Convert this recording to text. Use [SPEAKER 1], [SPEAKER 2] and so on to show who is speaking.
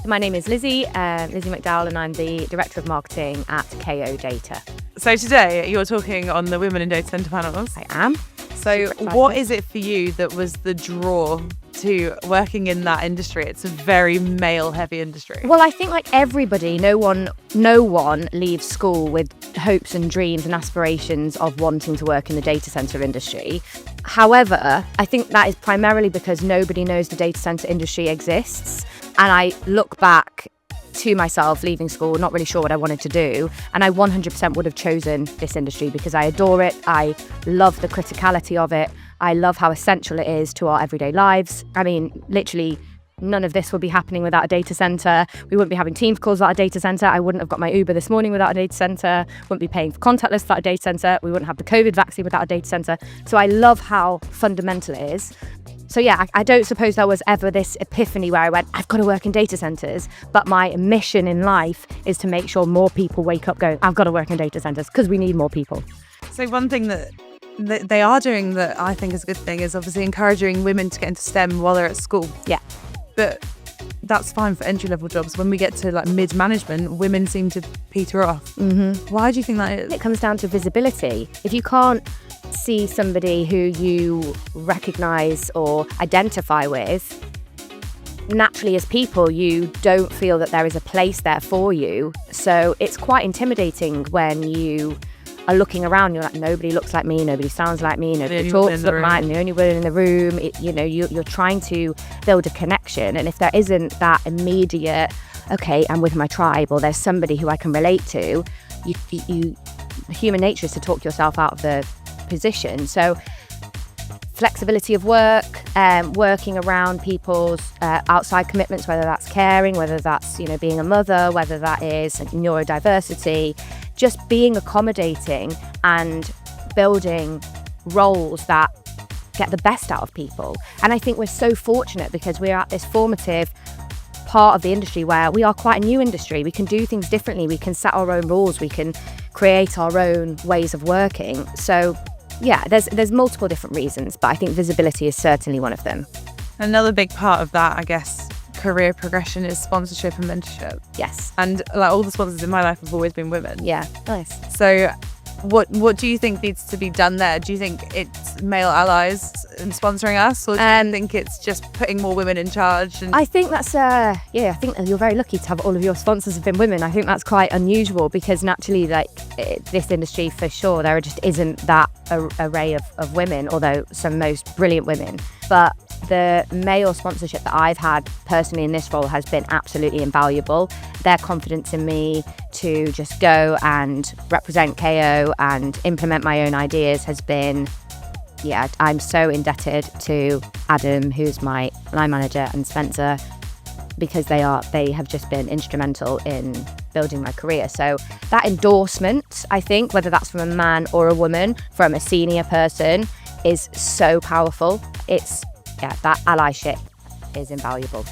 [SPEAKER 1] My name is Lizzy McDowell, and I'm the Director of Marketing at KAO Data.
[SPEAKER 2] So today you're talking on the Women in Data Centre panels.
[SPEAKER 1] I am.
[SPEAKER 2] So what is it for you that was the draw to working in that industry? It's a very male-heavy industry.
[SPEAKER 1] Well, I think like everybody, no one leaves school with hopes and dreams and aspirations of wanting to work in the data centre industry. However, I think that is primarily because nobody knows the data centre industry exists. And I look back to myself leaving school, not really sure what I wanted to do. And I 100% would have chosen this industry because I adore it. I love the criticality of it. I love how essential it is to our everyday lives. I mean, literally, none of this would be happening without a data centre. We wouldn't be having Teams calls without a data centre. I wouldn't have got my Uber this morning without a data centre. Wouldn't be paying for contactless without a data centre. We wouldn't have the COVID vaccine without a data centre. So I love how fundamental it is. So yeah, I don't suppose there was ever this epiphany where I went, I've got to work in data centres. But my mission in life is to make sure more people wake up going, I've got to work in data centres because we need more people.
[SPEAKER 2] So one thing that they are doing that I think is a good thing is obviously encouraging women to get into STEM while they're at school.
[SPEAKER 1] Yeah.
[SPEAKER 2] But that's fine for entry-level jobs. When we get to like mid-management, women seem to peter off.
[SPEAKER 1] Mm-hmm.
[SPEAKER 2] Why do you think that is?
[SPEAKER 1] It comes down to visibility. If you can't see somebody who you recognise or identify with, naturally as people, you don't feel that there is a place there for you. So it's quite intimidating when you are looking around, you're like, nobody looks like me, nobody sounds like me, nobody talks like me, I'm the only woman in the room. You're trying to build a connection, and if there isn't that immediate, okay, I'm with my tribe, or there's somebody who I can relate to, human nature is to talk yourself out of the position. So flexibility of work, working around people's outside commitments, whether that's caring, whether that's being a mother, whether that is neurodiversity, just being accommodating and building roles that get the best out of people. And I think we're so fortunate because we're at this formative part of the industry where we are quite a new industry. We can do things differently. We can set our own rules. We can create our own ways of working. So yeah, there's multiple different reasons, but I think visibility is certainly one of them.
[SPEAKER 2] Another big part of that, I guess, career progression is sponsorship and mentorship.
[SPEAKER 1] Yes.
[SPEAKER 2] And like all the sponsors in my life have always been women.
[SPEAKER 1] Yeah, nice.
[SPEAKER 2] So what do you think needs to be done there? Do you think it's male allies in sponsoring us, or do you think it's just putting more women in charge?
[SPEAKER 1] I think that's I think you're very lucky to have all of your sponsors have been women. I think that's quite unusual because naturally, like this industry for sure, there just isn't that array of women, although some most brilliant women. But the male sponsorship that I've had personally in this role has been absolutely invaluable. Their confidence in me to just go and represent KAO and implement my own ideas has been, I'm so indebted to Adam, who's my line manager, and Spencer, because they have just been instrumental in building my career. So that endorsement, I think, whether that's from a man or a woman, from a senior person, is so powerful. That allyship is invaluable.